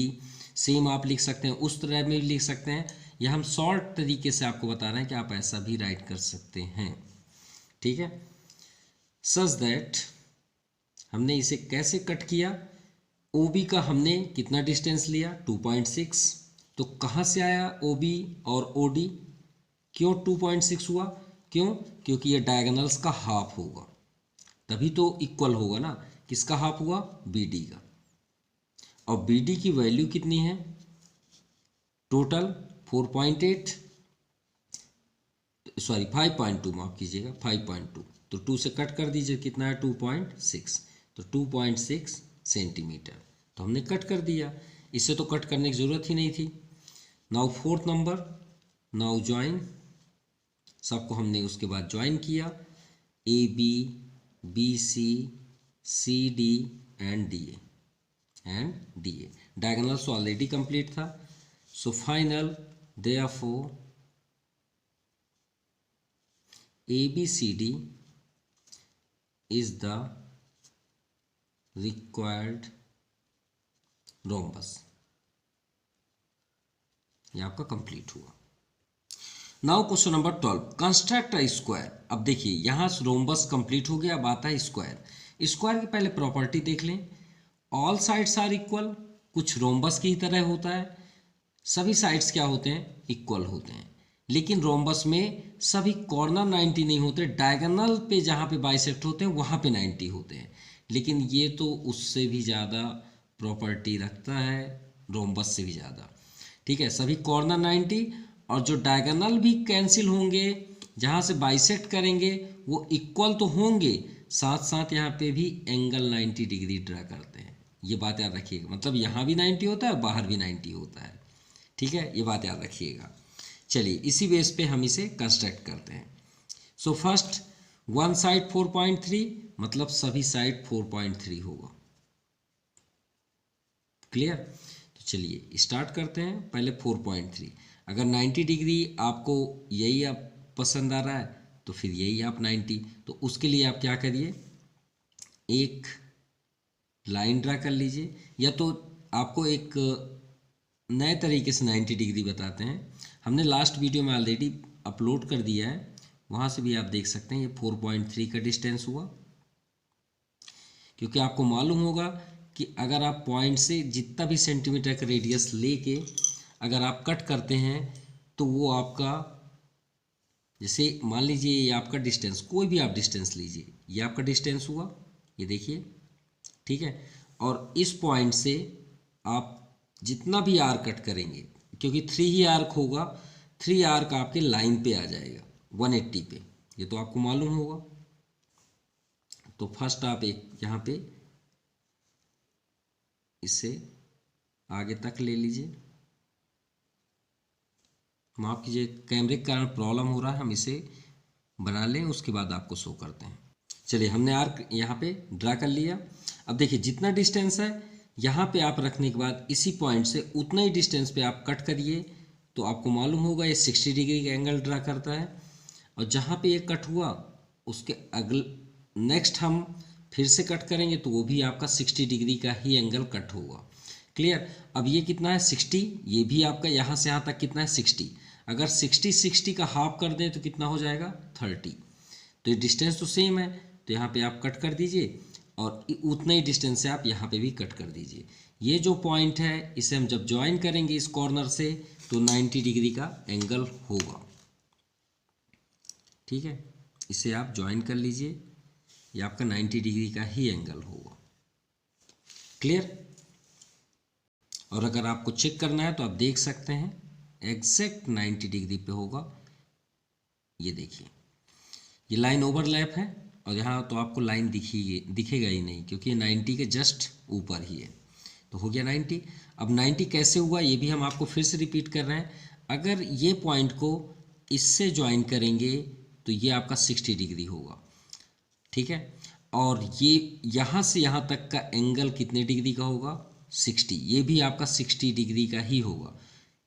same आप लिख सकते हैं, उस तरह में भी लिख सकते हैं, या हम शॉर्ट तरीके से आपको बता रहे हैं कि आप ऐसा भी राइट कर सकते हैं। ठीक है, सच दैट हमने इसे कैसे कट किया, OB का हमने कितना डिस्टेंस लिया 2.6, तो कहाँ से आया OB और OD, क्यों 2.6 हुआ, क्यों, क्योंकि ये डायगोनल्स का हाफ होगा, तभी तो इक्वल होगा ना। किसका हाफ हुआ, BD का, और BD की वैल्यू कितनी है टोटल 4.8, सॉरी 5.2, माफ कीजिएगा 5.2, तो 2 से कट कर दीजिए, कितना है 2.6, तो 2.6 सेंटीमीटर, तो हमने कट कर दिया, इससे तो कट करने की ज़रूरत ही नहीं थी। Now fourth number, now join, सबको हमने उसके बाद ज्वाइन किया, AB, BC, CD and DA, diagonals already complete था, so final therefore ABCD is the required rhombus, ये आपका कंप्लीट हुआ। Now question number 12, construct a square. अब देखिए यहाँ रोम्बस कंप्लीट हो गया, अब आता है स्क्वायर। स्क्वायर की पहले प्रॉपर्टी देख लें, ऑल साइड्स आर इक्वल, कुछ रोम्बस की तरह होता है, सभी साइड्स क्या होते हैं, इक्वल होते हैं, लेकिन रोम्बस में सभी कॉर्नर 90 नहीं होते, डायगोनल पे जहाँ पे बाइसेक्ट होते हैं वहाँ पे 90 होते हैं, लेकिन ये तो उससे भी ज़्यादा प्रॉपर्टी रखता है, रोम्बस से भी ज़्यादा। ठीक है, सभी कॉर्नर 90, और जो डायगोनल भी कैंसिल होंगे, जहाँ से बाइसेक्ट करेंगे वो इक्वल तो होंगे, साथ साथ यहाँ पे भी एंगल 90 डिग्री ड्रा करते हैं, ये बात याद रखिएगा, मतलब यहाँ भी 90 होता है और बाहर भी 90 होता है। ठीक है, ये बात याद रखिएगा। चलिए इसी बेस पे हम इसे कंस्ट्रक्ट करते हैं। सो फर्स्ट वन साइड 4.3, मतलब सभी साइड 4.3 होगा, क्लियर। तो चलिए स्टार्ट करते हैं, पहले 4.3, अगर 90 डिग्री आपको यही आप पसंद आ रहा है तो फिर यही आप 90, तो उसके लिए आप क्या करिए, एक लाइन ड्रा कर लीजिए, या तो आपको एक नए तरीके से 90 डिग्री बताते हैं, हमने लास्ट वीडियो में ऑलरेडी अपलोड कर दिया है, वहाँ से भी आप देख सकते हैं, ये 4.3 का डिस्टेंस हुआ, क्योंकि आपको मालूम होगा कि अगर आप पॉइंट से जितना भी सेंटीमीटर का रेडियस लेके अगर आप कट करते हैं तो वो आपका, जैसे मान लीजिए ये आपका डिस्टेंस, कोई भी आप डिस्टेंस लीजिए, ये आपका डिस्टेंस हुआ, ये देखिए, ठीक है, और इस पॉइंट से आप जितना भी आर्क कट करेंगे, क्योंकि 3 ही आर्क होगा, 3 आर्क आपके लाइन पे आ जाएगा 180 पे, ये तो आपको मालूम होगा। तो फर्स्ट आप एक यहाँ पे इसे आगे तक ले लीजिए, माफ कीजिए कैमरे के कारण प्रॉब्लम हो रहा है, हम इसे बना लें उसके बाद आपको शो करते हैं। चलिए हमने आर्क यहाँ पे ड्रा कर लिया। अब देखिए जितना डिस्टेंस है यहाँ पे आप रखने के बाद इसी पॉइंट से उतना ही डिस्टेंस पे आप कट करिए, तो आपको मालूम होगा ये 60 डिग्री का एंगल ड्रा करता है, और जहाँ पे ये कट हुआ उसके अगले नेक्स्ट हम फिर से कट करेंगे तो वो भी आपका 60 डिग्री का ही एंगल कट होगा, क्लियर। अब ये कितना है 60, ये भी आपका यहाँ से यहाँ तक कितना है 60, अगर 60 का हाफ कर दें तो कितना हो जाएगा 30, तो ये डिस्टेंस तो सेम है, तो यहाँ पे आप कट कर दीजिए, और उतने ही डिस्टेंस से आप यहाँ पे भी कट कर दीजिए। ये जो पॉइंट है इसे हम जब ज्वाइन करेंगे इस कॉर्नर से तो 90 डिग्री का एंगल होगा, ठीक है, इसे आप ज्वाइन कर लीजिए, ये आपका 90 डिग्री का ही एंगल होगा, क्लियर। और अगर आपको चेक करना है तो आप देख सकते हैं एग्जैक्ट 90 डिग्री पे होगा, ये देखिए ये लाइन ओवरलैप है, और यहाँ तो आपको लाइन दिखेगा ही नहीं क्योंकि ये 90 के जस्ट ऊपर ही है, तो हो गया 90। अब 90 कैसे हुआ ये भी हम आपको फिर से रिपीट कर रहे हैं, अगर ये पॉइंट को इससे ज्वाइन करेंगे तो ये आपका 60 डिग्री होगा, ठीक है, और ये यहाँ से यहाँ तक का एंगल कितने डिग्री का होगा 60, ये भी आपका 60 डिग्री का ही होगा,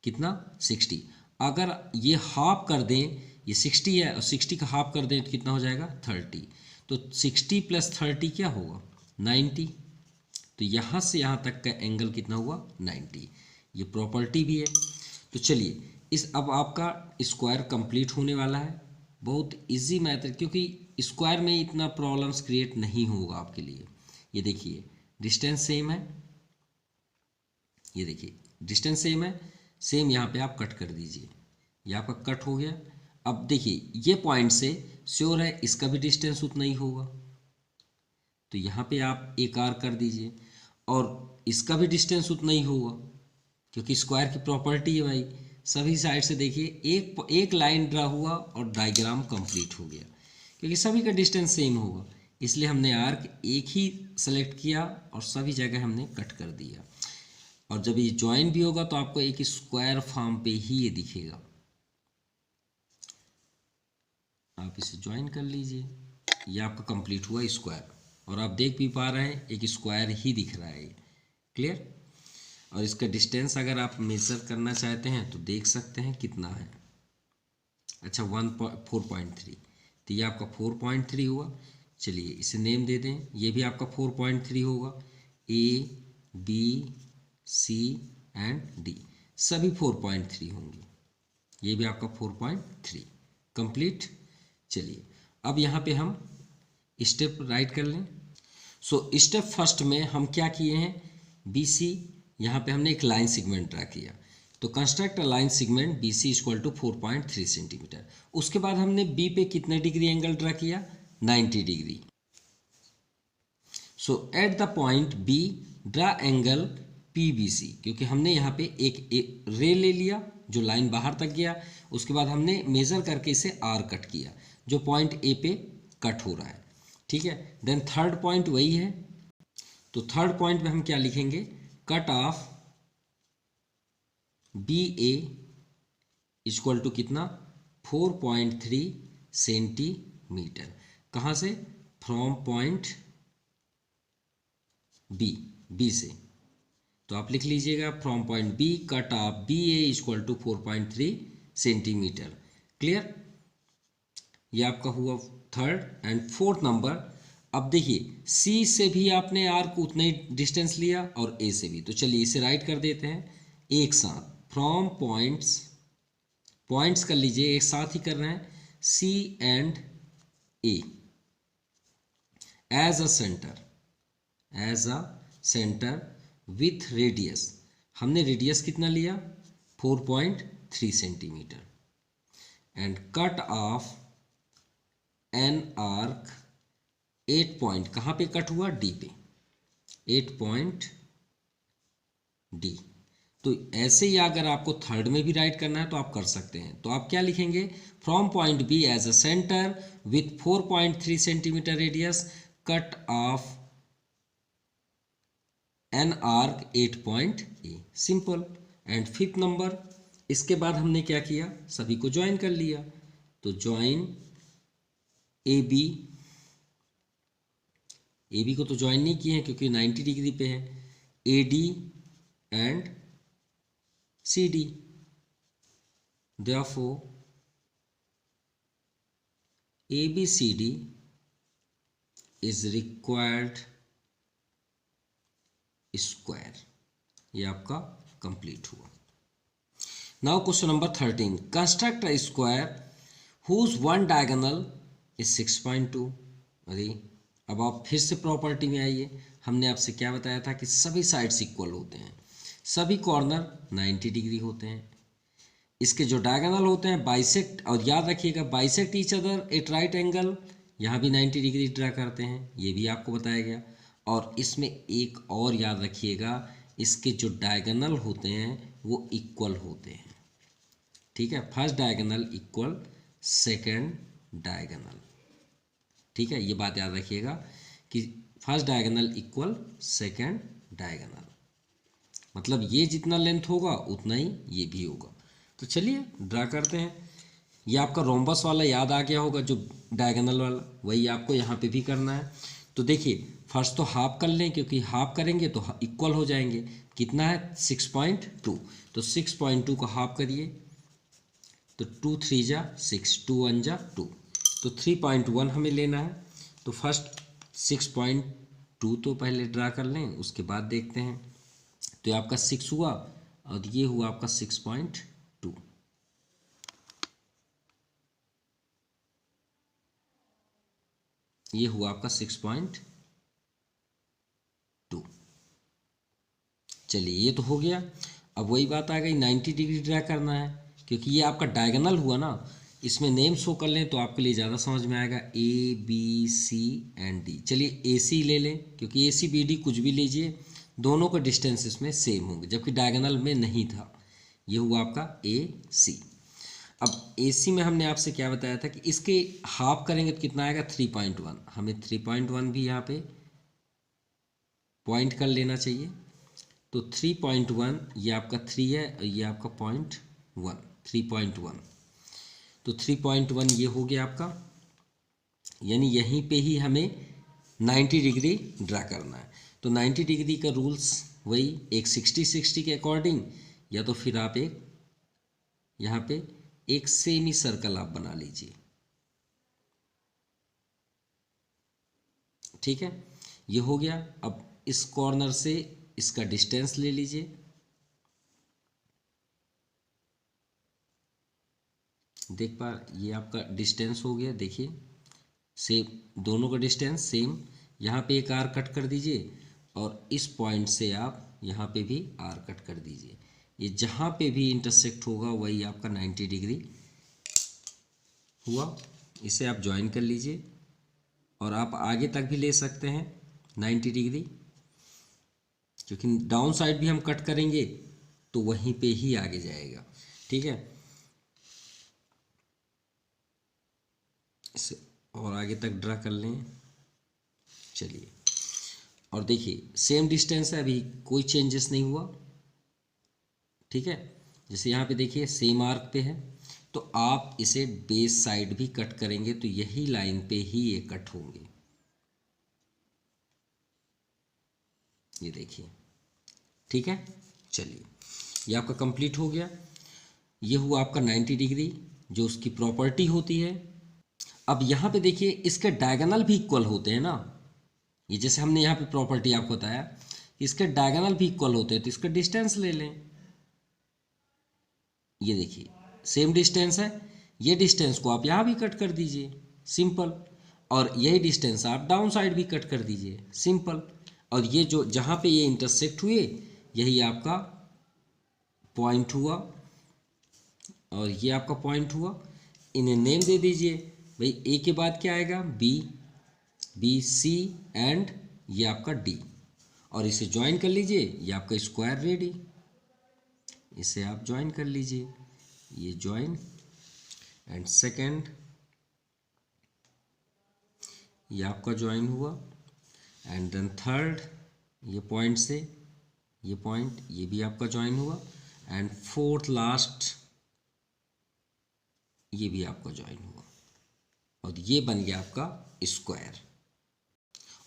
कितना 60। अगर ये हाफ कर दें, ये 60 है और 60 का हाफ कर दें तो कितना हो जाएगा 30, तो 60 + 30 क्या होगा 90, तो यहाँ से यहाँ तक का एंगल कितना हुआ 90, ये प्रॉपर्टी भी है। तो चलिए इस अब आपका स्क्वायर कंप्लीट होने वाला है। बहुत इजी मैथड, क्योंकि स्क्वायर में इतना प्रॉब्लम्स क्रिएट नहीं होगा आपके लिए। ये देखिए डिस्टेंस सेम है, ये देखिए डिस्टेंस सेम है, सेम यहाँ पे आप कट कर दीजिए, ये आपका कट हो गया। अब देखिए ये पॉइंट से श्योर है इसका भी डिस्टेंस उतना ही होगा, तो यहाँ पे आप एक आर कर दीजिए, और इसका भी डिस्टेंस उतना ही होगा, क्योंकि स्क्वायर की प्रॉपर्टी है भाई। सभी साइड से देखिए एक लाइन ड्रा हुआ और डायग्राम कंप्लीट हो गया, क्योंकि सभी का डिस्टेंस सेम होगा, इसलिए हमने आर्क एक ही सेलेक्ट किया और सभी जगह हमने कट कर दिया। और जब ये ज्वाइन भी होगा तो आपको एक स्क्वायर फॉर्म पे ही ये दिखेगा। आप इसे ज्वाइन कर लीजिए, ये आपका कंप्लीट हुआ स्क्वायर, और आप देख भी पा रहे हैं एक स्क्वायर ही दिख रहा है। क्लियर। और इसका डिस्टेंस अगर आप मेजर करना चाहते हैं तो देख सकते हैं कितना है। अच्छा 4.3, तो ये आपका 4.3 हुआ। चलिए इसे नेम दे दें, ये भी आपका 4.3 होगा। A, B, C and D सभी 4.3 होंगे, ये भी आपका 4.3 कंप्लीट। चलिए अब यहाँ पे हम स्टेप राइट कर लें। सो स्टेप फर्स्ट में हम क्या किए हैं, BC यहाँ पे हमने एक लाइन सेगमेंट ड्रा किया, तो construct a line segment BC equal to 4.3 centimetre. उसके बाद हमने B पे कितने डिग्री एंगल ड्रा किया, 90 degree. So eight the point B draw angle PBC, क्योंकि हमने यहाँ पे एक रे ले लिया जो लाइन बाहर तक गया, उसके बाद हमने मेजर करके इसे R कट किया जो पॉइंट A पे कट हो रहा है। ठीक है, देन थर्ड पॉइंट वही है, तो थर्ड पॉइंट में हम क्या लिखेंगे, cut off BA equal to कितना, 4.3 सेंटीमीटर। कहाँ से, फ्रॉम पॉइंट B से, तो आप लिख लीजिएगा from point B cut off BA equal to 4.3 centimetre. Clear, ये आपका हुआ थर्ड। एंड फोर्थ नंबर, अब देखिए C से भी आपने R को उतना ही डिस्टेंस लिया और A से भी, तो चलिए इसे राइट कर देते हैं एक साथ। फ्रॉम पॉइंट्स कर लीजिए, एक साथ ही कर रहे हैं, C and A as a centre with radius, हमने रेडियस कितना लिया, 4.3 centimetre. And cut off an arc 8 point, कहाँ पे कट हुआ, D पे, 8 पॉइंट D। तो ऐसे ही अगर आपको थर्ड में भी राइट करना है तो आप कर सकते हैं, तो आप क्या लिखेंगे, from point B as a centre with 4.3 centimetre radius cut off an arc 8 point A, simple. And fifth number, इसके बाद हमने क्या किया, सभी को ज्वाइन कर लिया, तो ज्वाइन AB को तो ज्वाइन नहीं किए हैं क्योंकि 90 डिग्री पे है, AD and CD, therefore ABCD is required square. ये आपका कंप्लीट हुआ। Now question number 13, construct a square whose one diagonal is 6.2। अरे अब आप फिर से प्रॉपर्टी में आइए, हमने आपसे क्या बताया था कि सभी साइड्स इक्वल होते हैं, सभी कॉर्नर 90 डिग्री होते हैं, इसके जो डायगोनल होते हैं बाइसेक्ट, और याद रखिएगा bisect each other at right angle, यहाँ भी 90 डिग्री ड्रा करते हैं, ये भी आपको बताया गया। और इसमें एक और याद रखिएगा, इसके जो डायगोनल होते हैं वो इक्वल होते हैं। ठीक है, first diagonal equal second diagonal. ठीक है, ये बात याद रखिएगा कि first diagonal equal second diagonal, मतलब ये जितना लेंथ होगा उतना ही ये भी होगा। तो चलिए ड्रा करते हैं। ये आपका रोम्बस वाला याद आ गया होगा, जो डायगोनल वाला, वही आपको यहाँ पे भी करना है। तो देखिए फर्स्ट तो हाफ कर लें, क्योंकि हाफ करेंगे तो इक्वल हो जाएंगे। कितना है, 6.2, तो 6.2 को हाफ करिए, तो 2 3 जा 6, 2 1 जा 2, तो 3.1 हमें लेना है। तो फर्स्ट 6.2 तो पहले ड्रा कर लें, उसके बाद देखते हैं। तो ये आपका 6 हुआ और ये हुआ आपका 6.2। ये हुआ आपका 6.2। चलिए ये तो हो गया। अब वही बात आ गई 90 डिग्री ड्रा करना है, क्योंकि ये आपका डायगोनल हुआ ना, इसमें नेम शो कर लें तो आपके लिए ज़्यादा समझ में आएगा। A B C and D. चलिए ए सी ले लें, क्योंकि ए सी बी डी कुछ भी लीजिए, दोनों का डिस्टेंस इसमें सेम होंगे, जबकि डायगोनल में नहीं था। ये हुआ आपका ए सी। अब ए सी में हमने आपसे क्या बताया था कि इसके हाफ करेंगे तो कितना आएगा 3.1। हमें 3.1 भी यहाँ पे पॉइंट कर लेना चाहिए। तो 3.1 ये आपका 3 है और ये आपका 0.1, 3.1। तो 3.1 ये हो गया आपका, यानी यहीं पे ही हमें 90 डिग्री ड्रा करना है। तो 90 डिग्री का रूल्स वही, एक 60-60 के अकॉर्डिंग, या तो फिर आप एक यहाँ पे एक सेमी सर्कल आप बना लीजिए। ठीक है, ये हो गया। अब इस कॉर्नर से इसका डिस्टेंस ले लीजिए। देख पा, ये आपका डिस्टेंस हो गया, देखिए सेम, दोनों का डिस्टेंस सेम। यहाँ पे एक आर कट कर दीजिए और इस पॉइंट से आप यहाँ पे भी आर कट कर दीजिए। ये जहाँ पे भी इंटरसेक्ट होगा वही आपका 90 डिग्री हुआ। इसे आप ज्वाइन कर लीजिए और आप आगे तक भी ले सकते हैं 90 डिग्री, क्योंकि डाउन साइड भी हम कट करेंगे तो वहीं पे ही आगे जाएगा। ठीक है, इसे और आगे तक ड्रा कर लें। चलिए, और देखिए सेम डिस्टेंस है, अभी कोई चेंजेस नहीं हुआ। ठीक है, जैसे यहाँ पे देखिए सेम आर्क पे है, तो आप इसे बेस साइड भी कट करेंगे तो यही लाइन पे ही ये कट होंगे। ये देखिए, ठीक है। चलिए, ये आपका कंप्लीट हो गया। ये हुआ आपका 90 डिग्री, जो उसकी प्रॉपर्टी होती है। अब यहाँ पे देखिए इसके डायगोनल भी इक्वल होते हैं ना। ये जैसे हमने यहाँ पे प्रॉपर्टी आपको बताया कि इसके डायगोनल भी इक्वल होते हैं, तो इसका डिस्टेंस ले लें। ये देखिए सेम डिस्टेंस है, ये डिस्टेंस को आप यहाँ भी कट कर दीजिए, सिंपल। और यही डिस्टेंस आप डाउन साइड भी कट कर दीजिए, सिंपल। और ये जो जहाँ पे ये इंटरसेक्ट हुए यही आपका पॉइंट हुआ और ये आपका पॉइंट हुआ। इन्हें नेम दे दीजिए भाई, ए के बाद क्या आएगा बी, बी सी एंड ये आपका डी, और इसे ज्वाइन कर लीजिए, ये आपका स्क्वायर रेडी। इसे आप ज्वाइन कर लीजिए, ये ज्वाइन, एंड सेकंड ये आपका ज्वाइन हुआ, एंड देन थर्ड ये पॉइंट से ये पॉइंट, ये भी आपका ज्वाइन हुआ, एंड फोर्थ लास्ट ये भी आपका ज्वाइन हुआ, और ये बन गया आपका स्क्वायर।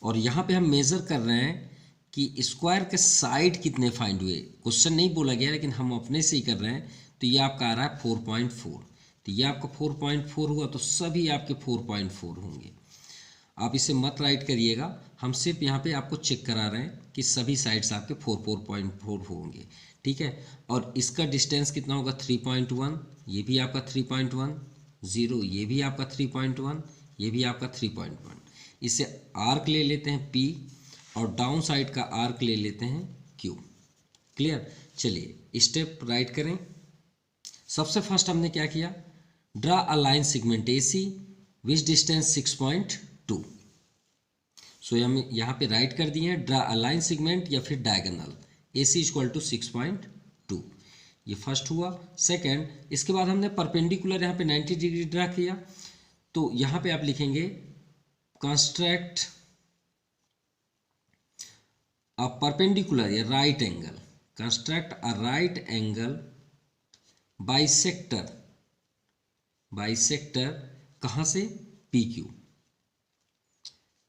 और यहाँ पे हम मेज़र कर रहे हैं कि स्क्वायर के साइड कितने फाइंड हुए। क्वेश्चन नहीं बोला गया, लेकिन हम अपने से ही कर रहे हैं। तो ये आपका आ रहा है 4.4, तो ये आपका 4.4 हुआ, तो सभी आपके 4.4 होंगे। आप इसे मत राइट करिएगा, हम सिर्फ यहाँ पे आपको चेक करा रहे हैं कि सभी साइड्स आपके 4.4 होंगे। ठीक है, और इसका डिस्टेंस कितना होगा 3.1, ये भी आपका 3.1, 0 ये भी आपका 3.1, ये भी आपका 3.1। इसे आर्क ले लेते हैं P और डाउन साइड का आर्क ले लेते हैं Q। क्लियर। चलिए स्टेप राइट करें। सबसे फर्स्ट हमने क्या किया, draw a line segment AC which distance 6.2। सो हम यहाँ पे राइट कर दिए हैं ड्रा अ लाइन सेगमेंट या फिर डायगोनल AC इक्वल टू 6.2। ये फर्स्ट हुआ। सेकंड, इसके बाद हमने परपेंडिकुलर यहाँ पे 90 डिग्री ड्रा किया, तो यहाँ पे आप लिखेंगे कंस्ट्रक्ट अ परपेंडिकुलर या right angle, construct a right angle bisector, bisector कहाँ से PQ,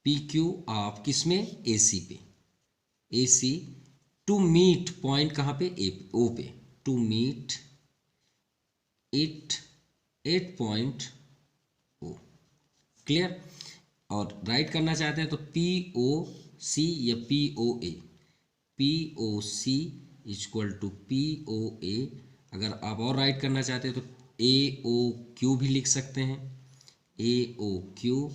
PQ आप किस में AC पे, AC टू मीट पॉइंट कहाँ पे O पे, to meet it 8.O। Clear. और राइट करना चाहते हैं तो POC या POA, POC equal to POA। अगर आप और राइट करना चाहते हैं तो AOQ भी लिख सकते हैं। AOQ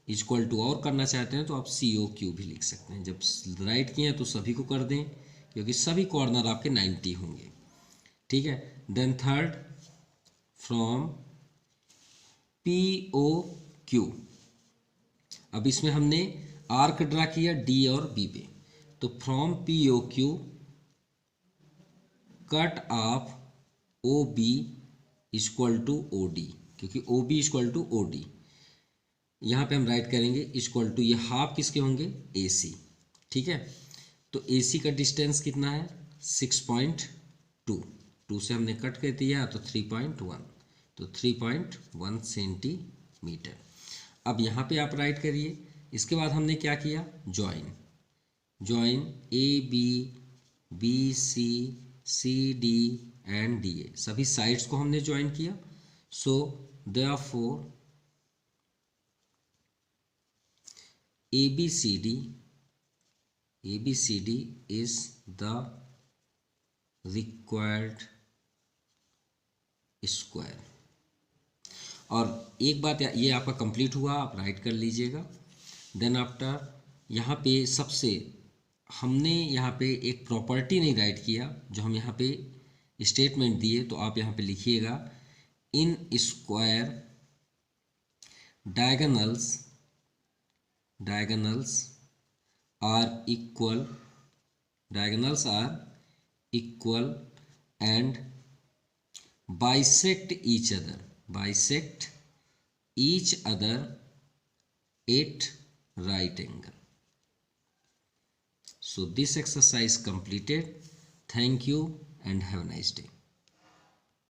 इक्वल टू और करना चाहते हैं तो आप COQ भी लिख सकते हैं। जब राइट किए हैं तो सभी को कर दें, क्योंकि सभी कॉर्नर आपके 90 होंगे। ठीक है। Then third, from POQ। अब इसमें हमने आर्क ड्रा किया D और B पे, तो from POQ cut off OB equal to OD, क्योंकि OB इक्वल टू OD यहाँ पे हम राइट करेंगे इक्वल टू, ये हाफ किसके होंगे, AC। ठीक है। तो AC का डिस्टेंस कितना है 6.2, 2 से हमने कट कर दिया तो 3.1, तो 3.1 सेंटीमीटर। अब यहाँ पे आप राइट करिए। इसके बाद हमने क्या किया, join AB BC CD and DA, सभी साइड्स को हमने ज्वाइन किया। So therefore ABCD is the required square। और एक बात, ये आपका कंप्लीट हुआ, आप राइट कर लीजिएगा। देन आफ्टर यहाँ पे सबसे हमने यहाँ पे एक प्रॉपर्टी नहीं राइट किया, जो हम यहाँ पे स्टेटमेंट दिए, तो आप यहाँ पे लिखिएगा in square diagonals are equal and bisect each other at right angle. So this exercise completed. Thank you and have a nice day.